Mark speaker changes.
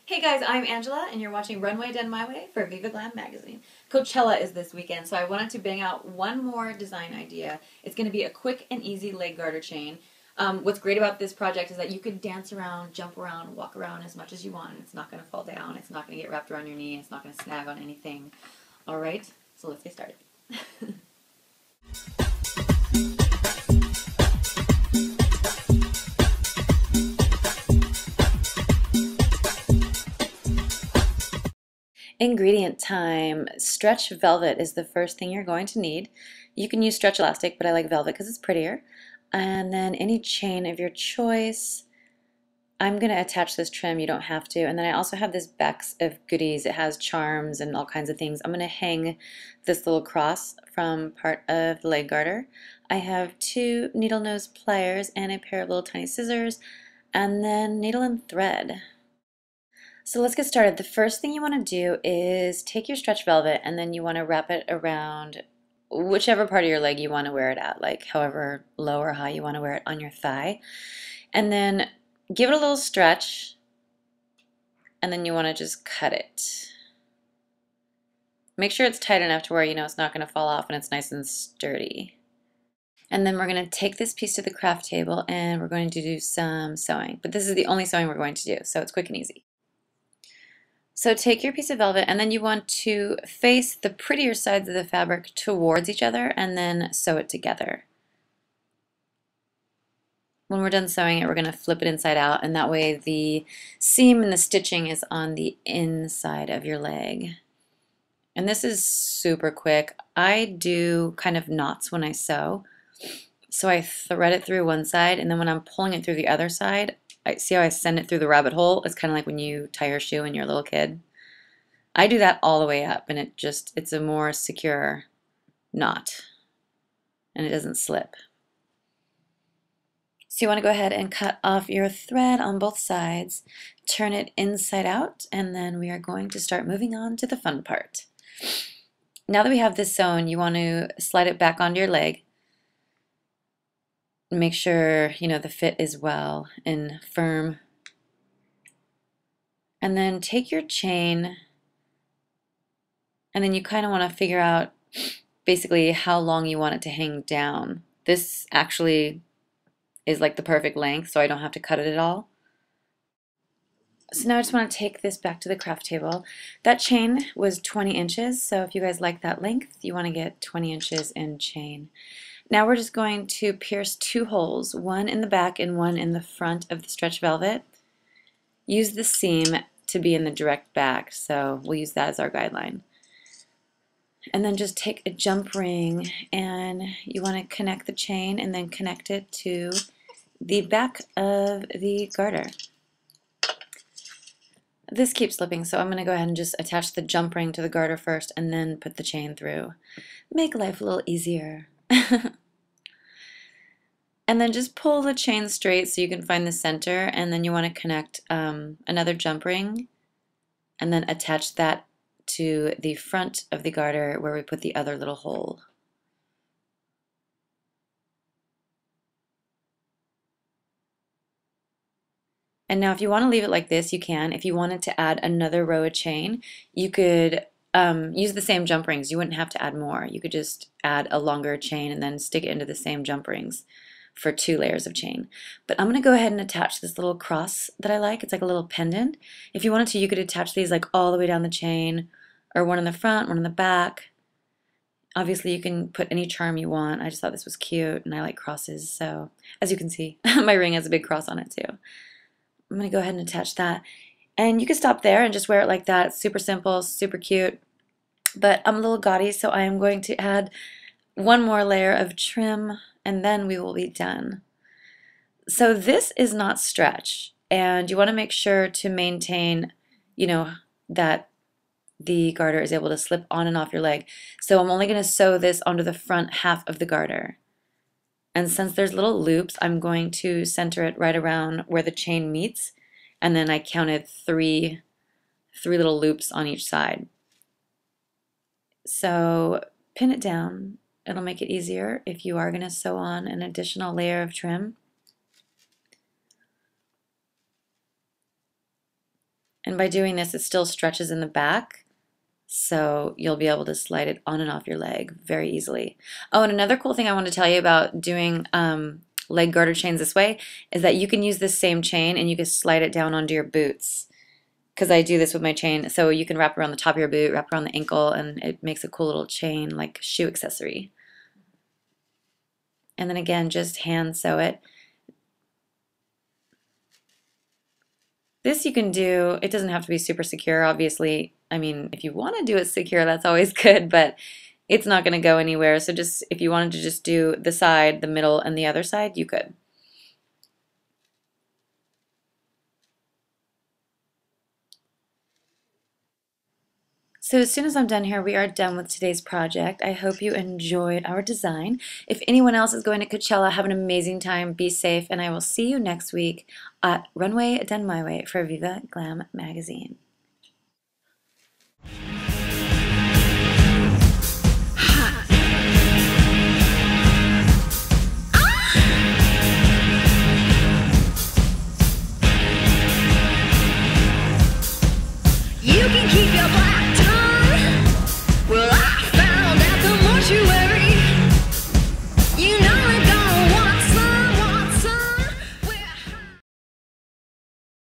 Speaker 1: Hey guys, I'm Angela, and you're watching Runway Done My Way for Viva Glam magazine. Coachella is this weekend, so I wanted to bang out one more design idea. It's going to be a quick and easy leg garter chain. What's great about this project is that you can dance around, jump around, walk around as much as you want, and it's not going to fall down, it's not going to get wrapped around your knee, it's not going to snag on anything. Alright, so let's get started. Ingredient time. Stretch velvet is the first thing you're going to need. You can use stretch elastic, but I like velvet because it's prettier. And then any chain of your choice. I'm going to attach this trim, you don't have to. And then I also have this box of goodies. It has charms and all kinds of things. I'm going to hang this little cross from part of the leg garter. I have 2 needle nose pliers and a pair of little tiny scissors, and then needle and thread. So let's get started. The first thing you want to do is take your stretch velvet and then you want to wrap it around whichever part of your leg you want to wear it at, like however low or high you want to wear it on your thigh. And then give it a little stretch, and then you want to just cut it. Make sure it's tight enough to where you know it's not going to fall off and it's nice and sturdy. And then we're going to take this piece to the craft table and we're going to do some sewing. But this is the only sewing we're going to do, so it's quick and easy. So take your piece of velvet and then you want to face the prettier sides of the fabric towards each other and then sew it together. When we're done sewing it, we're going to flip it inside out, and that way the seam and the stitching is on the inside of your leg. And this is super quick. I do kind of knots when I sew. So I thread it through one side, and then when I'm pulling it through the other side, see how I send it through the rabbit hole? It's kind of like when you tie your shoe when you're a little kid. I do that all the way up, and it's a more secure knot, and it doesn't slip. So you want to go ahead and cut off your thread on both sides, turn it inside out, and then we are going to start moving on to the fun part. Now that we have this sewn, you want to slide it back onto your leg. Make sure you know the fit is well and firm. And then take your chain, and then you kind of want to figure out basically how long you want it to hang down. This actually is like the perfect length, so I don't have to cut it at all. So now I just want to take this back to the craft table. That chain was 20 inches, so if you guys like that length, you want to get 20 inches in chain. Now we're just going to pierce 2 holes, one in the back and one in the front of the stretch velvet. Use the seam to be in the direct back, so we'll use that as our guideline. And then just take a jump ring and you want to connect the chain and then connect it to the back of the garter. This keeps slipping, so I'm going to go ahead and just attach the jump ring to the garter first and then put the chain through. Make life a little easier. And then just pull the chain straight so you can find the center, and then you want to connect another jump ring and then attach that to the front of the garter where we put the other little hole. And now if you want to leave it like this, you can. If you wanted to add another row of chain, you could use the same jump rings. You wouldn't have to add more. You could just add a longer chain and then stick it into the same jump rings for 2 layers of chain. But I'm going to go ahead and attach this little cross that I like. It's like a little pendant. If you wanted to, you could attach these like all the way down the chain, or one in the front, one in the back. Obviously you can put any charm you want. I just thought this was cute and I like crosses, so as you can see my ring has a big cross on it too. I'm going to go ahead and attach that. And you can stop there and just wear it like that. It's super simple, super cute. But I'm a little gaudy, so I am going to add one more layer of trim and then we will be done. So this is not stretch, and you want to make sure to maintain, you know, that the garter is able to slip on and off your leg. So I'm only going to sew this onto the front half of the garter. And since there's little loops, I'm going to center it right around where the chain meets, and then I counted three little loops on each side. So pin it down. It'll make it easier if you are going to sew on an additional layer of trim. And by doing this, it still stretches in the back, so you'll be able to slide it on and off your leg very easily. Oh, and another cool thing I want to tell you about doing leg garter chains this way is that you can use this same chain and you can slide it down onto your boots. Because I do this with my chain, so you can wrap around the top of your boot, wrap around the ankle, and it makes a cool little chain, like shoe accessory. And then again, just hand sew it. This you can do, it doesn't have to be super secure, obviously. I mean, if you want to do it secure, that's always good, but it's not going to go anywhere. So just if you wanted to just do the side, the middle, and the other side, you could. So as soon as I'm done here, we are done with today's project. I hope you enjoyed our design. If anyone else is going to Coachella, have an amazing time, be safe, and I will see you next week at Runway Done My Way for Viva Glam Magazine.